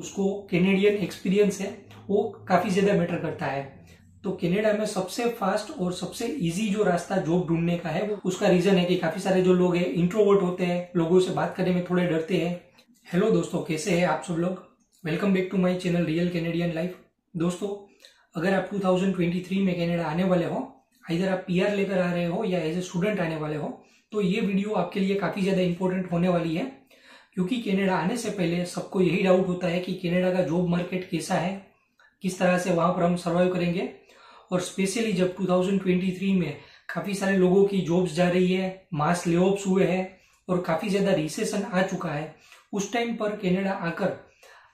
उसको Canadian experience है वो काफी ज्यादा मैटर करता है। तो कनाडा में सबसे फास्ट और सबसे इजी जो रास्ता जॉब ढूंढने का है वो उसका रीजन है कि काफी सारे जो लोग हैं इंट्रोवर्ट होते हैं, लोगों से बात करने में थोड़े डरते हैं। हेलो दोस्तों, कैसे हैं आप सब लोग। Welcome back to my channel real Canadian life. दोस्तों, अगर आप 2023 में कनाडा आने वाले हो, इधर आप पीआर लेकर आ रहे हो या एज ए स्टूडेंट आने वाले हो, तो ये वीडियो आपके लिए काफी ज्यादा इंपॉर्टेंट होने वाली है। क्योंकि कनाडा आने से पहले सबको यही डाउट होता है कि कनाडा का जॉब मार्केट कैसा है, किस तरह से वहां पर हम सर्वाइव करेंगे। और स्पेशली जब 2023 में काफी सारे लोगों की जॉब्स जा रही है, मास लेऑफ्स हुए हैं और काफी ज्यादा रिसेशन आ चुका है, उस टाइम पर कनाडा आकर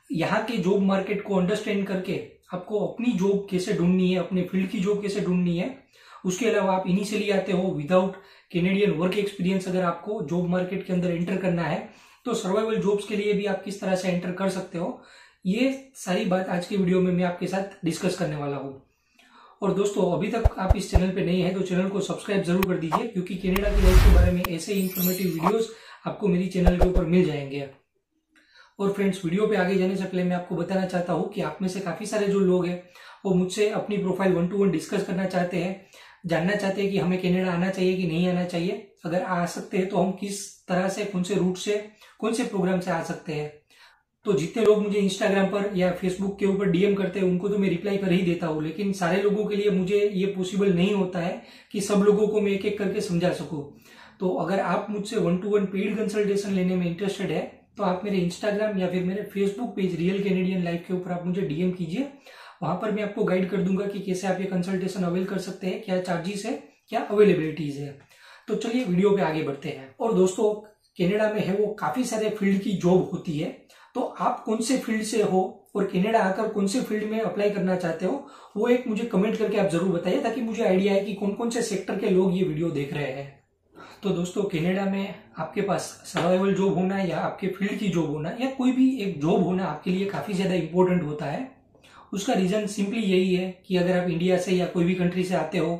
यहाँ के जॉब मार्केट को अंडरस्टैंड करके आपको अपनी जॉब कैसे ढूंढनी है, अपने फील्ड की जॉब कैसे ढूंढनी है। उसके अलावा आप इनिशियली आते हो विदाउट कैनेडियन वर्क एक्सपीरियंस, अगर आपको जॉब मार्केट के अंदर एंटर करना है तो सर्वाइवल जॉब्स के लिए भी आप किस तरह से एंटर कर सकते हो, ये सारी बात आज के वीडियो में मैं आपके साथ डिस्कस करने वाला हूँ। और दोस्तों, अभी तक आप इस चैनल पे नहीं है तो चैनल को सब्सक्राइब जरूर कर दीजिए, क्योंकि कनाडा की लाइफ के बारे में ऐसे इंफॉर्मेटिव वीडियोस आपको मेरी चैनल के ऊपर मिल जाएंगे। और फ्रेंड्स, वीडियो पे आगे जाने से पहले मैं आपको बताना चाहता हूँ कि आप में से काफी सारे जो लोग हैं वो मुझसे अपनी प्रोफाइल 1 to 1 डिस्कस करना चाहते हैं, जानना चाहते हैं कि हमें कनाडा आना चाहिए कि नहीं आना चाहिए। अगर आ सकते हैं तो हम किस तरह से, कौन से रूट से, कौन से प्रोग्राम से आ सकते हैं। तो जितने लोग मुझे इंस्टाग्राम पर या फेसबुक के ऊपर डीएम करते हैं उनको तो मैं रिप्लाई कर ही देता हूँ, लेकिन सारे लोगों के लिए मुझे ये पॉसिबल नहीं होता है कि सब लोगों को मैं एक एक करके समझा सकूं। तो अगर आप मुझसे 1 to 1 पेड कंसल्टेशन लेने में इंटरेस्टेड है तो आप मेरे इंस्टाग्राम या फिर मेरे Facebook page real Canadian life के ऊपर आप मुझे डीएम कीजिए। वहां पर मैं आपको गाइड कर दूंगा कि कैसे आप ये कंसल्टेशन अवेल कर सकते हैं, क्या चार्जेस है, क्या अवेलेबिलिटीज है। तो चलिए वीडियो पे आगे बढ़ते हैं। और दोस्तों, कनाडा में है वो काफी सारे फील्ड की जॉब होती है, तो आप कौन से फील्ड से हो और कनाडा आकर कौन से फील्ड में अप्लाई करना चाहते हो, वो एक मुझे कमेंट करके आप जरूर बताइए, ताकि मुझे आइडिया है कि कौन कौन से सेक्टर के लोग ये वीडियो देख रहे हैं। तो दोस्तों, कनाडा में आपके पास सर्वाइवल जॉब होना या आपके फील्ड की जॉब होना या कोई भी एक जॉब होना आपके लिए काफी ज्यादा इंपॉर्टेंट होता है। उसका रीजन सिंपली यही है कि अगर आप इंडिया से या कोई भी कंट्री से आते हो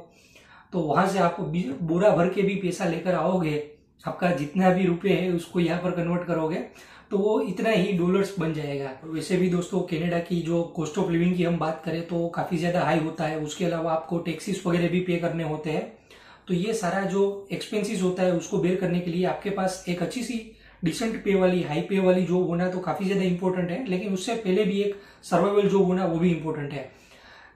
तो वहां से आप बोरा भर के भी पैसा लेकर आओगे, आपका जितना भी रुपए है उसको यहाँ पर कन्वर्ट करोगे तो वो इतना ही डॉलर्स बन जाएगा। वैसे भी दोस्तों, कनाडा की जो कॉस्ट ऑफ लिविंग की हम बात करें तो काफी ज्यादा हाई होता है। उसके अलावा आपको टैक्सेस वगैरह भी पे करने होते हैं। तो ये सारा जो एक्सपेंसेस होता है उसको बेयर करने के लिए आपके पास एक अच्छी सी डिसेंट पे वाली, हाई पे वाली जॉब होना तो काफी ज्यादा इंपॉर्टेंट है, लेकिन उससे पहले भी एक सर्वाइवल जॉब होना वो भी इंपॉर्टेंट है।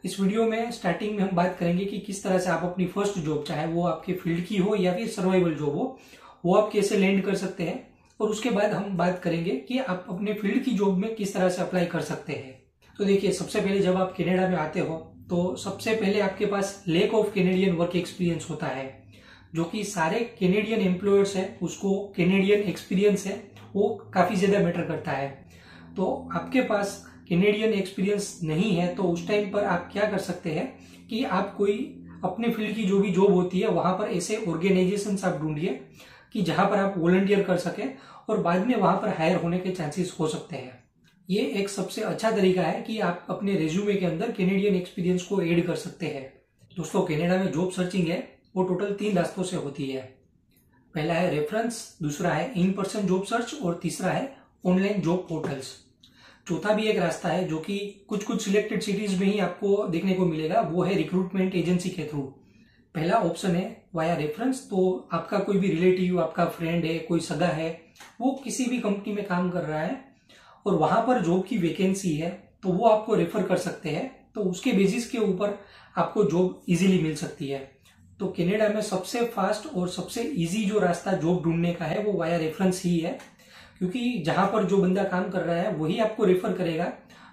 इस वीडियो में स्टार्टिंग में हम बात करेंगे कि किस तरह से आप अपनी फर्स्ट जॉब, चाहे वो आपके फील्ड की हो या फिर सर्वाइवल जॉब हो, वो आप कैसे लैंड कर सकते हैं। और उसके बाद हम बात करेंगे कि आप अपने फील्ड की जॉब में किस तरह से अप्लाई कर सकते हैं। तो देखिए, सबसे पहले जब आप कनाडा में आते हो तो सबसे पहले आपके पास lack of Canadian work experience होता है, जो कि सारे कैनेडियन एम्प्लॉयर्स है उसको कैनेडियन एक्सपीरियंस है वो काफी ज्यादा मैटर करता है। तो आपके पास कैनेडियन एक्सपीरियंस नहीं है तो उस टाइम पर आप क्या कर सकते हैं कि आप कोई अपने फील्ड की जो भी जॉब होती है वहां पर ऐसे ऑर्गेनाइजेशन आप ढूंढिए कि जहां पर आप वॉलंटियर कर सके और बाद में वहां पर हायर होने के चांसेस हो सकते हैं। ये एक सबसे अच्छा तरीका है कि आप अपने रेज्यूमे के अंदर कैनेडियन एक्सपीरियंस को ऐड कर सकते हैं। दोस्तों, कनाडा में जॉब सर्चिंग है वो टोटल 3 रास्तों से होती है। पहला है रेफरेंस, दूसरा है इन पर्सन जॉब सर्च और तीसरा है ऑनलाइन जॉब पोर्टल्स। चौथा भी एक रास्ता है जो कि कुछ कुछ सिलेक्टेड सिटीज में ही आपको देखने को मिलेगा, वो है रिक्रूटमेंट एजेंसी के थ्रू। पहला ऑप्शन है वाया रेफरेंस, तो आपका कोई भी रिलेटिव, आपका फ्रेंड है, कोई सगा है, वो किसी भी कंपनी में काम कर रहा है और वहां पर जॉब की वैकेंसी है तो वो आपको रेफर कर सकते हैं, तो उसके बेसिस के ऊपर आपको जॉब इजीली मिल सकती है। तो कनाडा में सबसे फास्ट और सबसे इजी जो रास्ता जॉब ढूंढने का है वो वाया रेफरेंस ही है, क्योंकि जहां पर जो बंदा काम कर रहा है वही आपको रेफर करेगा,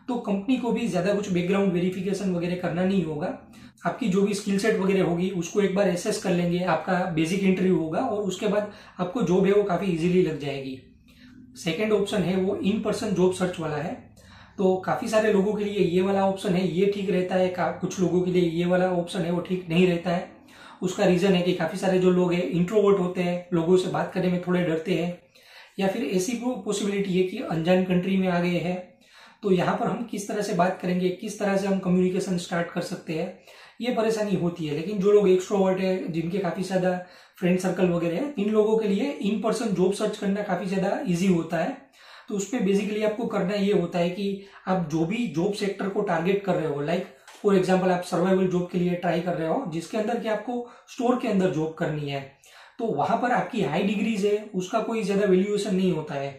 तो कंपनी को भी ज्यादा कुछ बैकग्राउंड वेरिफिकेशन वगैरह करना नहीं होगा। आपकी जो भी स्किल सेट वगैरह होगी उसको एक बार एसेस कर लेंगे, आपका बेसिक इंटरव्यू होगा और उसके बाद आपको जॉब है वो काफी इजीली लग जाएगी। सेकेंड ऑप्शन है वो इन पर्सन जॉब सर्च वाला है। तो काफी सारे लोगों के लिए ये वाला ऑप्शन है, ये ठीक रहता है, कुछ लोगों के लिए ये वाला ऑप्शन है वो ठीक नहीं रहता है। उसका रीजन है कि काफी सारे जो लोग हैं इंट्रोवर्ट होते हैं, लोगों से बात करने में थोड़े डरते हैं, या फिर ऐसी पॉसिबिलिटी है कि अनजान कंट्री में आ गए हैं, तो यहाँ पर हम किस तरह से बात करेंगे, किस तरह से हम कम्युनिकेशन स्टार्ट कर सकते हैं, ये परेशानी होती है। लेकिन जो लोग एक्सट्रोवर्ट है, जिनके काफी ज्यादा फ्रेंड सर्कल वगैरह है, इन लोगों के लिए इन पर्सन जॉब सर्च करना काफी ज्यादा इजी होता है। तो उसमें बेसिकली आपको करना ये होता है कि आप जो भी जॉब सेक्टर को टारगेट कर रहे हो, लाइक फॉर एग्जांपल आप सर्वाइवल जॉब के लिए ट्राई कर रहे हो जिसके अंदर कि आपको स्टोर के अंदर जॉब करनी है, तो वहां पर आपकी हाई डिग्रीज है उसका कोई ज्यादा वैल्यूएशन नहीं होता है,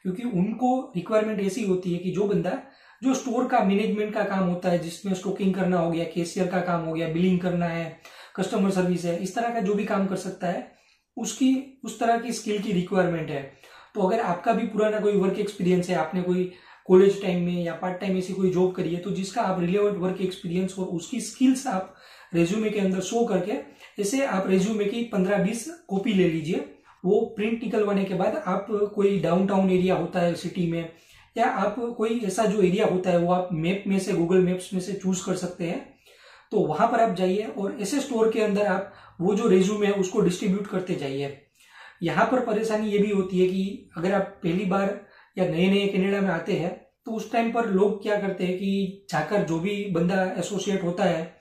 क्योंकि उनको रिक्वायरमेंट ऐसी होती है कि जो बंदा जो स्टोर का मैनेजमेंट का काम होता है, जिसमें स्टॉकिंग करना हो गया, कैशियर का काम हो गया, बिलिंग करना है, कस्टमर सर्विस है, इस तरह का जो भी काम कर सकता है उसकी उस तरह की स्किल की रिक्वायरमेंट है। तो अगर आपका भी पुराना कोई वर्क एक्सपीरियंस है, आपने कोई कॉलेज टाइम में या पार्ट टाइम ऐसी कोई जॉब करी है, तो जिसका आप रिलेवेंट वर्क एक्सपीरियंस और उसकी स्किल्स आप रेज्यूमे के अंदर शो करके, ऐसे आप रेज्यूमे की 15-20 कॉपी ले लीजिए। वो प्रिंट निकलवाने के बाद आप कोई डाउनटाउन एरिया होता है सिटी में, या आप कोई ऐसा जो एरिया होता है वो आप मैप में से, गूगल मैप्स में से चूज कर सकते हैं, तो वहां पर आप जाइए और ऐसे स्टोर के अंदर आप वो जो रेज्यूमे है उसको डिस्ट्रीब्यूट करते जाइए। यहाँ पर परेशानी ये भी होती है कि अगर आप पहली बार या नए नए कनाडा में आते हैं तो उस टाइम पर लोग क्या करते हैं कि जाकर जो भी बंदा एसोसिएट होता है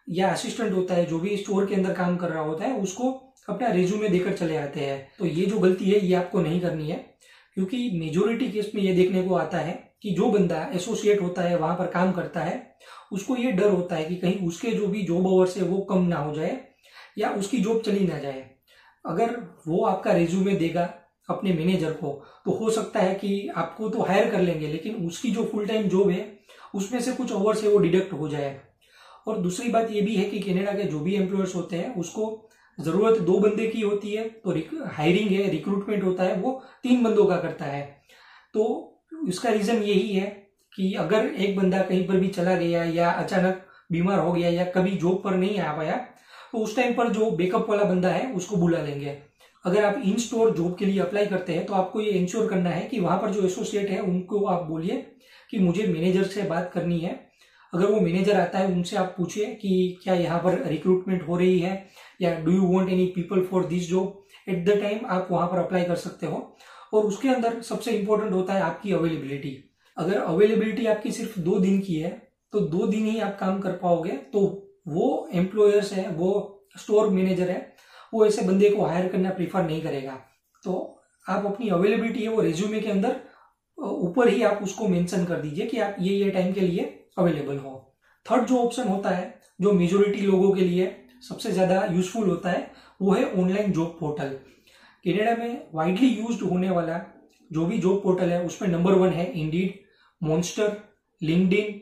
या असिस्टेंट होता है, जो भी स्टोर के अंदर काम कर रहा होता है, उसको अपना रेज्यूमे देकर चले आते हैं। तो ये जो गलती है ये आपको नहीं करनी है, क्योंकि मेजोरिटी केस में ये देखने को आता है कि जो बंदा एसोसिएट होता है वहां पर काम करता है, उसको ये डर होता है कि कहीं उसके जो भी जॉब आवर्स है वो कम ना हो जाए या उसकी जॉब चली ना जाए। अगर वो आपका रेज्यूमे देगा अपने मैनेजर को तो हो सकता है कि आपको तो हायर कर लेंगे, लेकिन उसकी जो फुल टाइम जॉब है उसमें से कुछ आवर्स है वो डिडक्ट हो जाए। और दूसरी बात ये भी है कि कनाडा के जो भी एम्प्लॉयर्स होते हैं उसको जरूरत 2 बंदे की होती है, तो हायरिंग है, रिक्रूटमेंट होता है वो 3 बंदों का करता है। तो इसका रीजन यही है कि अगर एक बंदा कहीं पर भी चला गया या अचानक बीमार हो गया या कभी जॉब पर नहीं आ पाया, तो उस टाइम पर जो बैकअप वाला बंदा है उसको बुला लेंगे। अगर आप इन स्टोर जॉब के लिए अप्लाई करते हैं तो आपको ये इंश्योर करना है कि वहां पर जो एसोसिएट है उनको आप बोलिए कि मुझे मैनेजर से बात करनी है। अगर वो मैनेजर आता है उनसे आप पूछिए कि क्या यहाँ पर रिक्रूटमेंट हो रही है या do you want any people for this job, at the time आप वहां पर अप्लाई कर सकते हो। और उसके अंदर सबसे इंपॉर्टेंट होता है आपकी अवेलेबिलिटी। अगर अवेलेबिलिटी आपकी सिर्फ 2 दिन की है तो 2 दिन ही आप काम कर पाओगे, तो वो एम्प्लॉयर्स है, वो स्टोर मैनेजर है, वो ऐसे बंदे को हायर करना प्रीफर नहीं करेगा। तो आप अपनी अवेलेबिलिटी है वो रेज्यूमे के अंदर ऊपर ही आप उसको मेंशन कर दीजिए कि आप ये टाइम के लिए अवेलेबल हो। थर्ड जो ऑप्शन होता है जो मेजोरिटी लोगों के लिए सबसे ज्यादा यूजफुल होता है वो है ऑनलाइन जॉब पोर्टल। कनाडा में वाइडली यूज्ड होने वाला जो भी जॉब पोर्टल है उसमें नंबर 1 है इंडीड, मॉन्स्टर, लिंक्डइन।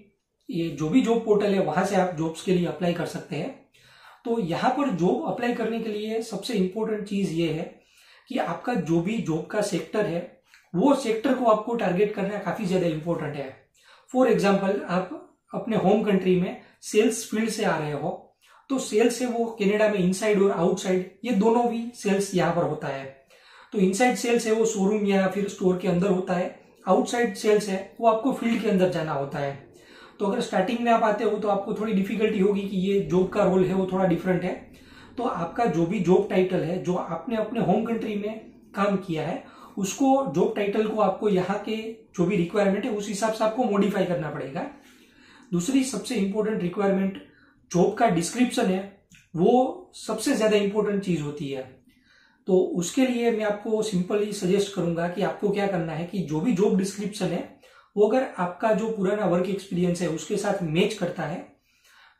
ये जो भी जॉब पोर्टल है वहां से आप जॉब्स के लिए अप्लाई कर सकते हैं। तो यहाँ पर जॉब अप्लाई करने के लिए सबसे इंपॉर्टेंट चीज ये है कि आपका जो भी जॉब का सेक्टर है वो सेक्टर को आपको टारगेट करना काफी ज्यादा इंपॉर्टेंट है। फॉर एग्जाम्पल आप अपने होम कंट्री में सेल्स फील्ड से आ रहे हो, तो सेल्स है वो कनाडा में इनसाइड और आउटसाइड ये दोनों भी सेल्स यहाँ पर होता है। तो इनसाइड सेल्स है वो शोरूम या फिर स्टोर के अंदर होता है, आउटसाइड सेल्स है वो आपको फील्ड के अंदर जाना होता है। तो अगर स्टार्टिंग में आप आते हो तो आपको थोड़ी डिफिकल्टी होगी कि ये जॉब का रोल है वो थोड़ा डिफरेंट है। तो आपका जो भी जॉब टाइटल है जो आपने अपने होम कंट्री में काम किया है उसको जॉब टाइटल को आपको यहाँ के जो भी रिक्वायरमेंट है उस हिसाब से आपको मॉडिफाई करना पड़ेगा। दूसरी सबसे इंपॉर्टेंट रिक्वायरमेंट जॉब का डिस्क्रिप्शन है, वो सबसे ज्यादा इंपॉर्टेंट चीज होती है। तो उसके लिए मैं आपको सिंपली सजेस्ट करूंगा कि आपको क्या करना है कि जो भी जॉब डिस्क्रिप्शन है वो अगर आपका जो पुराना वर्क एक्सपीरियंस है उसके साथ मैच करता है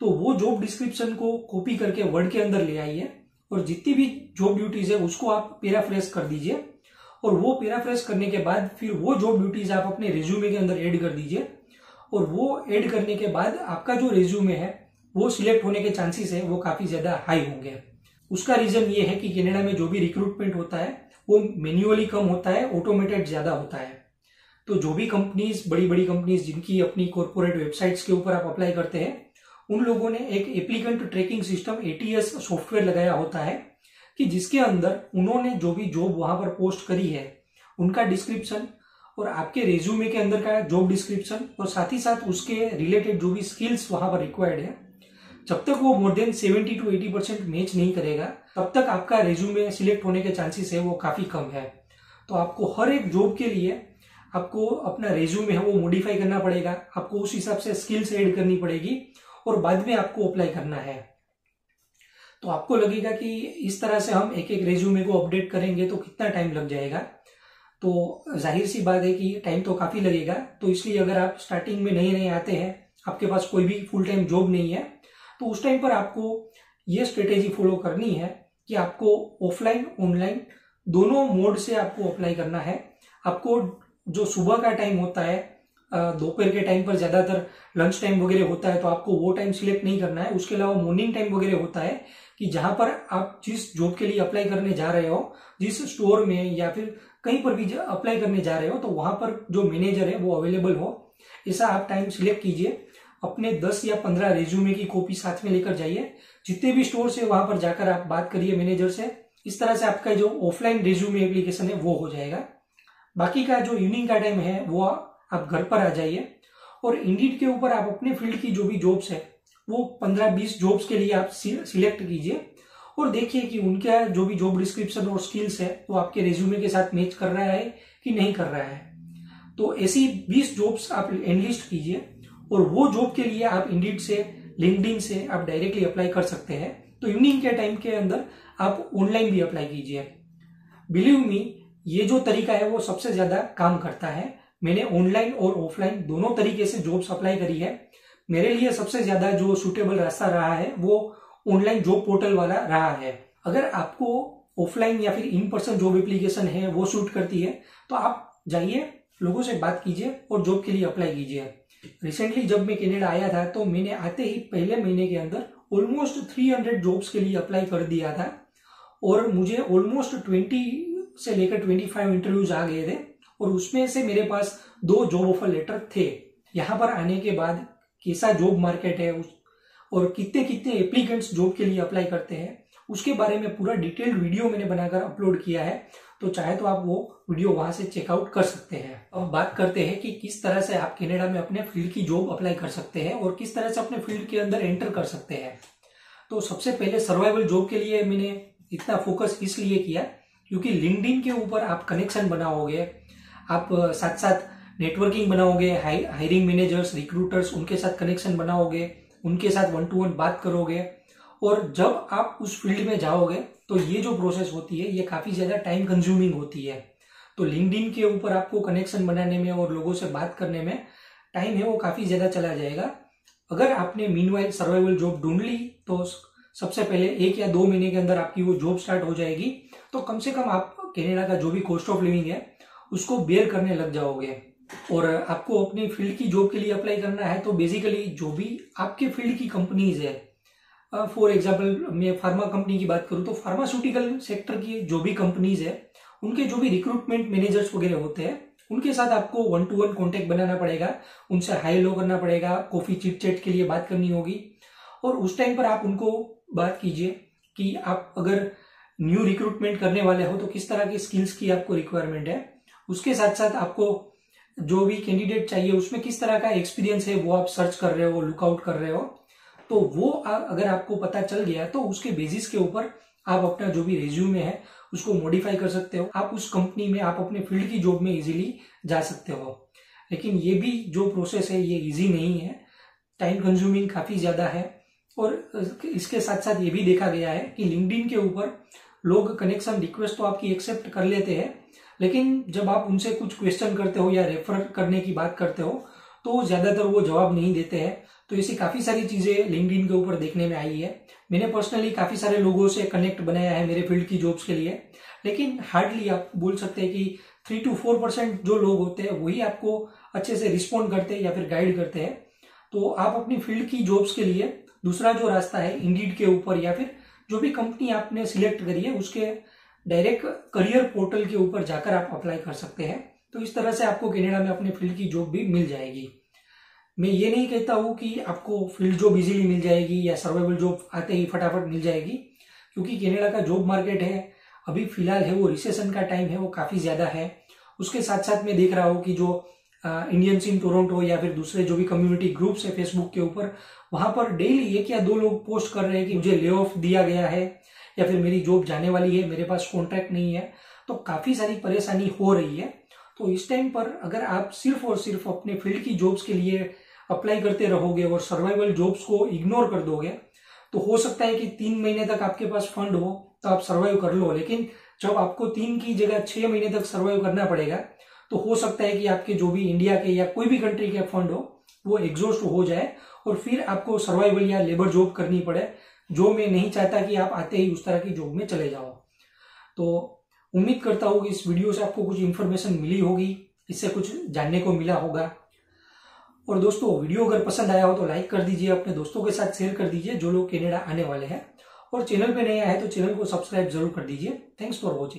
तो वो जॉब डिस्क्रिप्शन को कॉपी करके वर्ड के अंदर ले आइए और जितनी भी जॉब ड्यूटीज है उसको आप पैराफ्रेज कर दीजिए। और वो पैराफ्रेज करने के बाद फिर वो जॉब ड्यूटीज आप अपने रिज्यूमे के अंदर ऐड कर दीजिए। और वो ऐड करने के बाद आपका जो रिज्यूमे है वो सिलेक्ट होने के चांसेस है वो काफी ज्यादा हाई होंगे। उसका रीजन ये है कि कनाडा में जो भी रिक्रूटमेंट होता है वो मैन्युअली कम होता है, ऑटोमेटेड ज्यादा होता है। तो जो भी कंपनीज, बड़ी बड़ी कंपनीज जिनकी अपनी कॉर्पोरेट वेबसाइट्स के ऊपर आप अप्लाई करते हैं उन लोगों ने एक applicant tracking system ATS software लगाया होता है कि जिसके अंदर उन्होंने जो भी जॉब वहां पर पोस्ट करी है उनका डिस्क्रिप्शन और आपके रेज्यूमे के अंदर का जॉब डिस्क्रिप्शन और साथ ही साथ उसके रिलेटेड जो भी स्किल्स वहां पर रिक्वायर्ड है, जब तक वो मोर देन 70 to 80% मैच नहीं करेगा तब तक आपका रेज्यूमे सिलेक्ट होने के चांसेस है वो काफी कम है। तो आपको हर एक जॉब के लिए आपको अपना रेज्यूमे है वो मॉडिफाई करना पड़ेगा, आपको उस हिसाब से स्किल्स ऐड करनी पड़ेगी और बाद में आपको अप्लाई करना है। तो आपको लगेगा कि इस तरह से हम एक एक रेज्यूमे को अपडेट करेंगे तो कितना टाइम लग जाएगा। तो जाहिर सी बात है कि टाइम तो काफी लगेगा। तो इसलिए अगर आप स्टार्टिंग में नए नए आते हैं, आपके पास कोई भी फुल टाइम जॉब नहीं है, तो उस टाइम पर आपको ये स्ट्रेटेजी फॉलो करनी है कि आपको ऑफलाइन ऑनलाइन दोनों मोड से आपको अप्लाई करना है। आपको जो सुबह का टाइम होता है, दोपहर के टाइम पर ज्यादातर लंच टाइम वगैरह होता है, तो आपको वो टाइम सिलेक्ट नहीं करना है। उसके अलावा मॉर्निंग टाइम वगैरह होता है कि जहां पर आप जिस जॉब के लिए अप्लाई करने जा रहे हो, जिस स्टोर में या फिर कहीं पर भी अप्लाई करने जा रहे हो, तो वहां पर जो मैनेजर है वो अवेलेबल हो, ऐसा आप टाइम सिलेक्ट कीजिए। अपने 10 या 15 रेज्यूमे की कॉपी साथ में लेकर जाइए। जितने भी स्टोर है वहां पर जाकर आप बात करिए मैनेजर से। इस तरह से आपका जो ऑफलाइन रेज्यूमे एप्लीकेशन है वो हो जाएगा। बाकी का जो इवनिंग का टाइम है वो आप घर पर आ जाइए और इंडीड के ऊपर आप अपने फील्ड की जो भी जॉब्स है वो 15-20 जॉब्स के लिए आप सिलेक्ट कीजिए और देखिए कि उनका जो भी जॉब डिस्क्रिप्शन और स्किल्स है वो आपके रेज्यूमे के साथ मैच कर रहा है कि नहीं कर रहा है। तो ऐसी 20 जॉब्स आप एनलिस्ट कीजिए और वो जॉब के लिए आप इंडीड से, लिंक्डइन से आप डायरेक्टली अप्लाई कर सकते हैं। तो इवनिंग के टाइम के अंदर आप ऑनलाइन भी अप्लाई कीजिए। बिलीव मी, ये जो तरीका है वो सबसे ज्यादा काम करता है। मैंने ऑनलाइन और ऑफलाइन दोनों तरीके से जॉब्स अप्लाई करी है। मेरे लिए सबसे ज्यादा जो सुटेबल रास्ता रहा है वो ऑनलाइन जॉब पोर्टल वाला रहा है। अगर आपको ऑफलाइन या फिर इन पर्सन जॉब एप्लीकेशन है वो सूट करती है तो आप जाइए, लोगों से बात कीजिए और जॉब के लिए अप्लाई कीजिए। रिसेंटली जब मैं कनाडा आया था तो मैंने आते ही पहले महीने के अंदर ऑलमोस्ट 300 जॉब्स के लिए अप्लाई कर दिया था और मुझे ऑलमोस्ट 20 से लेकर 25 इंटरव्यूज आ गए थे और उसमें से मेरे पास 2 जॉब ऑफर लेटर थे। यहाँ पर आने के बाद कैसा जॉब मार्केट है और कितने कितने एप्लीकेंट्स जॉब के लिए अप्लाई करते हैं उसके बारे में पूरा डिटेल्ड वीडियो मैंने बनाकर अपलोड किया है। तो चाहे तो आप वो वीडियो वहां से चेकआउट कर सकते हैं। अब बात करते हैं कि किस तरह से आप कनाडा में अपने फील्ड की जॉब अप्लाई कर सकते हैं और किस तरह से अपने फील्ड के अंदर एंटर कर सकते हैं। तो सबसे पहले सर्वाइवल जॉब के लिए मैंने इतना फोकस इसलिए किया क्योंकि लिंक्डइन के ऊपर आप कनेक्शन बनाओगे, आप साथ साथ नेटवर्किंग बनाओगे, हायरिंग मैनेजर्स, रिक्रूटर्स, उनके साथ कनेक्शन बनाओगे, उनके साथ 1-to-1 बात करोगे और जब आप उस फील्ड में जाओगे तो ये जो प्रोसेस होती है ये काफी ज्यादा टाइम कंज्यूमिंग होती है। तो लिंक्डइन के ऊपर आपको कनेक्शन बनाने में और लोगों से बात करने में टाइम है वो काफी ज्यादा चला जाएगा। अगर आपने मीनवाइल सर्वाइवल जॉब ढूंढ ली तो सबसे पहले 1 या 2 महीने के अंदर आपकी वो जॉब स्टार्ट हो जाएगी। तो कम से कम आप कनाडा का जो भी कॉस्ट ऑफ लिविंग है उसको बेयर करने लग जाओगे। और आपको अपनी फील्ड की जॉब के लिए अप्लाई करना है तो बेसिकली जो भी आपके फील्ड की कंपनीज है, फॉर एग्जाम्पल मैं फार्मा कंपनी की बात करूं तो फार्मास्यूटिकल सेक्टर की जो भी कंपनीज है उनके जो भी रिक्रूटमेंट मैनेजर्स वगैरह होते हैं उनके साथ आपको 1-to-1 कॉन्टेक्ट बनाना पड़ेगा, उनसे हाई लो करना पड़ेगा, कॉफी चिट चैट के लिए बात करनी होगी। और उस टाइम पर आप उनको बात कीजिए कि आप अगर न्यू रिक्रूटमेंट करने वाले हो तो किस तरह की स्किल्स की आपको रिक्वायरमेंट है, उसके साथ साथ आपको जो भी कैंडिडेट चाहिए उसमें किस तरह का एक्सपीरियंस है वो आप सर्च कर रहे हो, लुकआउट कर रहे हो। तो वो अगर आपको पता चल गया तो उसके बेसिस के ऊपर आप अपना जो भी रिज्यूमे है उसको मॉडिफाई कर सकते हो। आप उस कंपनी में, आप अपने फील्ड की जॉब में इजीली जा सकते हो। लेकिन ये भी जो प्रोसेस है ये इजी नहीं है, टाइम कंज्यूमिंग काफी ज्यादा है। और इसके साथ साथ ये भी देखा गया है कि लिंक्डइन के ऊपर लोग कनेक्शन रिक्वेस्ट तो आपकी एक्सेप्ट कर लेते हैं, लेकिन जब आप उनसे कुछ क्वेश्चन करते हो या रेफर करने की बात करते हो तो ज्यादातर वो जवाब नहीं देते हैं। तो ऐसी काफी सारी चीजें लिंक्डइन के ऊपर देखने में आई है। मैंने पर्सनली काफी सारे लोगों से कनेक्ट बनाया है मेरे फील्ड की जॉब्स के लिए, लेकिन हार्डली आप बोल सकते हैं कि 3-4% जो लोग होते हैं वही आपको अच्छे से रिस्पॉन्ड करते हैं या फिर गाइड करते हैं। तो आप अपनी फील्ड की जॉब्स के लिए दूसरा जो रास्ता है इंडीड के ऊपर या फिर जो भी कंपनी आपने सिलेक्ट करी है उसके डायरेक्ट करियर पोर्टल के ऊपर जाकर आप अप्लाई कर सकते हैं। तो इस तरह से आपको कनाडा में अपने फील्ड की जॉब भी मिल जाएगी। मैं ये नहीं कहता हूं कि आपको फील्ड जॉब इजीली मिल जाएगी या सर्वाइवल जॉब आते ही फटाफट मिल जाएगी, क्योंकि कनाडा का जॉब मार्केट है अभी फिलहाल है वो रिसेशन का टाइम है वो काफी ज्यादा है। उसके साथ साथ मैं देख रहा हूँ कि जो इंडियंस इन टोरंटो या फिर दूसरे जो भी कम्युनिटी ग्रुप्स है फेसबुक के ऊपर, वहां पर डेली 1 या 2 लोग पोस्ट कर रहे हैं कि मुझे ले ऑफ दिया गया है या फिर मेरी जॉब जाने वाली है, मेरे पास कॉन्ट्रैक्ट नहीं है। तो काफी सारी परेशानी हो रही है। तो इस टाइम पर अगर आप सिर्फ और सिर्फ अपने फील्ड की जॉब्स के लिए अप्लाई करते रहोगे और सर्वाइवल जॉब्स को इग्नोर कर दोगे तो हो सकता है कि 3 महीने तक आपके पास फंड हो तो आप सर्वाइव कर लो, लेकिन जब आपको 3 की जगह 6 महीने तक सर्वाइव करना पड़ेगा, तो हो सकता है कि आपके जो भी इंडिया के या कोई भी कंट्री के फंड हो वो एग्जॉस्ट हो जाए और फिर आपको सर्वाइवल या लेबर जॉब करनी पड़े, जो मैं नहीं चाहता कि आप आते ही उस तरह की जॉब में चले जाओ। तो उम्मीद करता हूँ कि इस वीडियो से आपको कुछ इन्फॉर्मेशन मिली होगी, इससे कुछ जानने को मिला होगा। और दोस्तों, वीडियो अगर पसंद आया हो तो लाइक कर दीजिए, अपने दोस्तों के साथ शेयर कर दीजिए जो लोग कनाडा आने वाले हैं, और चैनल पे नए आए तो चैनल को सब्सक्राइब जरूर कर दीजिए। Thanks for watching.